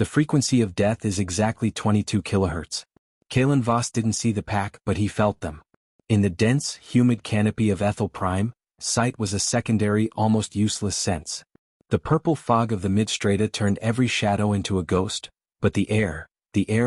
The frequency of death is exactly 22 kilohertz. Kalen Voss didn't see the pack, but he felt them. In the dense, humid canopy of Ethel Prime, sight was a secondary, almost useless sense. The purple fog of the mid-strata turned every shadow into a ghost, but the air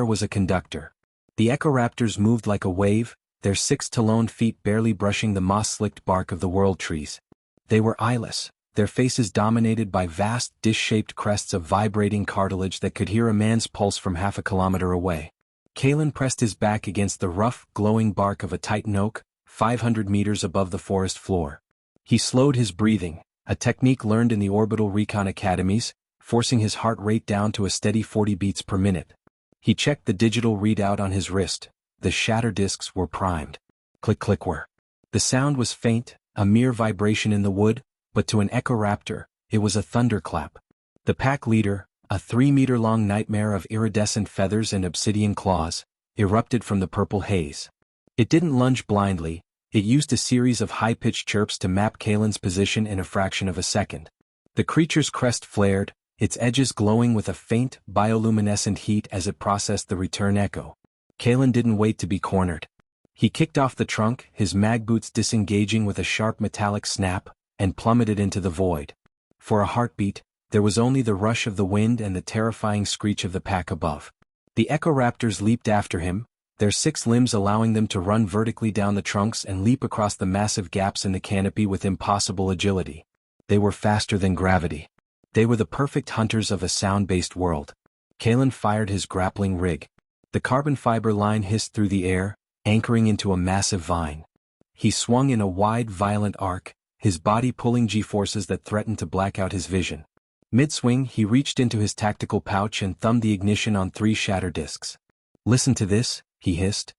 was a conductor. The Echo-Raptors moved like a wave, their 6 taloned feet barely brushing the moss-slicked bark of the world trees. They were eyeless, their faces dominated by vast, dish-shaped crests of vibrating cartilage that could hear a man's pulse from half a kilometer away. Kalen pressed his back against the rough, glowing bark of a titan oak, 500 meters above the forest floor. He slowed his breathing, a technique learned in the orbital recon academies, forcing his heart rate down to a steady 40 beats per minute. He checked the digital readout on his wrist. The shatter discs were primed. Click click whir. The sound was faint, a mere vibration in the wood, but to an Echo-Raptor, it was a thunderclap. The pack leader, a 3-meter-long nightmare of iridescent feathers and obsidian claws, erupted from the purple haze. It didn't lunge blindly, it used a series of high-pitched chirps to map Kalen's position in a fraction of a second. The creature's crest flared, its edges glowing with a faint, bioluminescent heat as it processed the return echo. Kalen didn't wait to be cornered. He kicked off the trunk, his mag boots disengaging with a sharp metallic snap, and plummeted into the void. For a heartbeat, there was only the rush of the wind and the terrifying screech of the pack above. The Echo-Raptors leaped after him, their 6 limbs allowing them to run vertically down the trunks and leap across the massive gaps in the canopy with impossible agility. They were faster than gravity. They were the perfect hunters of a sound-based world. Kalen fired his grappling rig. The carbon fiber line hissed through the air, anchoring into a massive vine. He swung in a wide, violent arc, his body pulling G-forces that threatened to black out his vision. Mid-swing, he reached into his tactical pouch and thumbed the ignition on 3 shatter discs. "Listen to this," he hissed.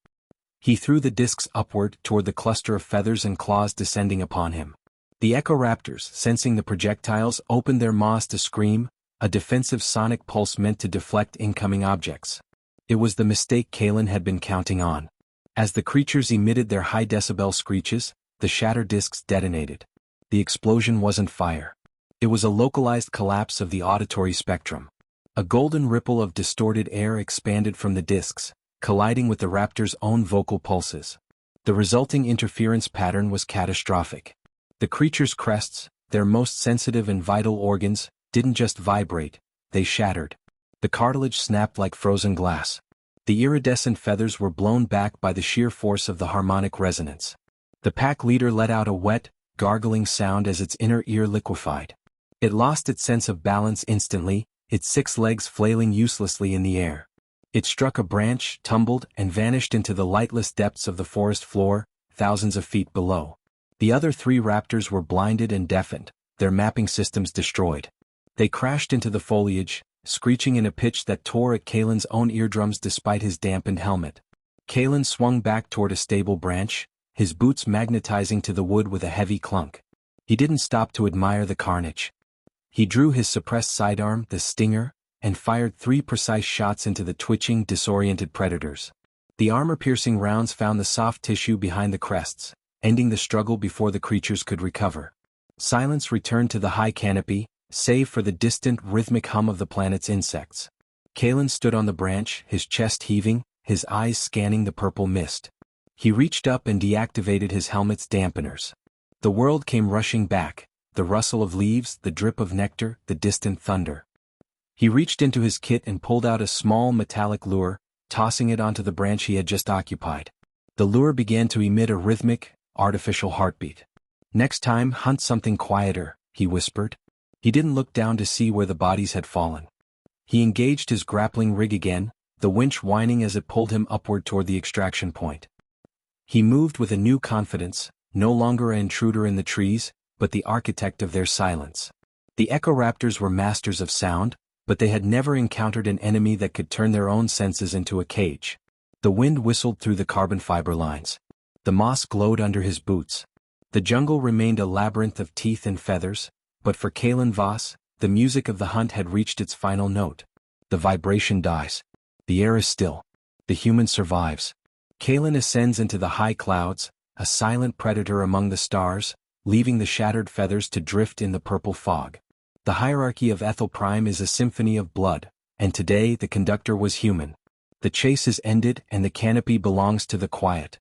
He threw the discs upward toward the cluster of feathers and claws descending upon him. The Echo-Raptors, sensing the projectiles, opened their maws to scream, a defensive sonic pulse meant to deflect incoming objects. It was the mistake Kalen had been counting on. As the creatures emitted their high-decibel screeches, the shatter discs detonated. The explosion wasn't fire. It was a localized collapse of the auditory spectrum. A golden ripple of distorted air expanded from the discs, colliding with the raptor's own vocal pulses. The resulting interference pattern was catastrophic. The creature's crests, their most sensitive and vital organs, didn't just vibrate, they shattered. The cartilage snapped like frozen glass. The iridescent feathers were blown back by the sheer force of the harmonic resonance. The pack leader let out a wet, gargling sound as its inner ear liquefied. It lost its sense of balance instantly, its 6 legs flailing uselessly in the air. It struck a branch, tumbled, and vanished into the lightless depths of the forest floor, thousands of feet below. The other 3 raptors were blinded and deafened, their mapping systems destroyed. They crashed into the foliage, screeching in a pitch that tore at Kalen's own eardrums despite his dampened helmet. Kalen swung back toward a stable branch, his boots magnetizing to the wood with a heavy clunk. He didn't stop to admire the carnage. He drew his suppressed sidearm, the Stinger, and fired 3 precise shots into the twitching, disoriented predators. The armor-piercing rounds found the soft tissue behind the crests, ending the struggle before the creatures could recover. Silence returned to the high canopy, save for the distant, rhythmic hum of the planet's insects. Kalen stood on the branch, his chest heaving, his eyes scanning the purple mist. He reached up and deactivated his helmet's dampeners. The world came rushing back, the rustle of leaves, the drip of nectar, the distant thunder. He reached into his kit and pulled out a small metallic lure, tossing it onto the branch he had just occupied. The lure began to emit a rhythmic, artificial heartbeat. "Next time, hunt something quieter," he whispered. He didn't look down to see where the bodies had fallen. He engaged his grappling rig again, the winch whining as it pulled him upward toward the extraction point. He moved with a new confidence, no longer an intruder in the trees, but the architect of their silence. The Echo-Raptors were masters of sound, but they had never encountered an enemy that could turn their own senses into a cage. The wind whistled through the carbon fiber lines. The moss glowed under his boots. The jungle remained a labyrinth of teeth and feathers, but for Kalen Voss, the music of the hunt had reached its final note. The vibration dies. The air is still. The human survives. Kalen ascends into the high clouds, a silent predator among the stars, leaving the shattered feathers to drift in the purple fog. The hierarchy of Ethel Prime is a symphony of blood, and today the conductor was human. The chase is ended and the canopy belongs to the quiet.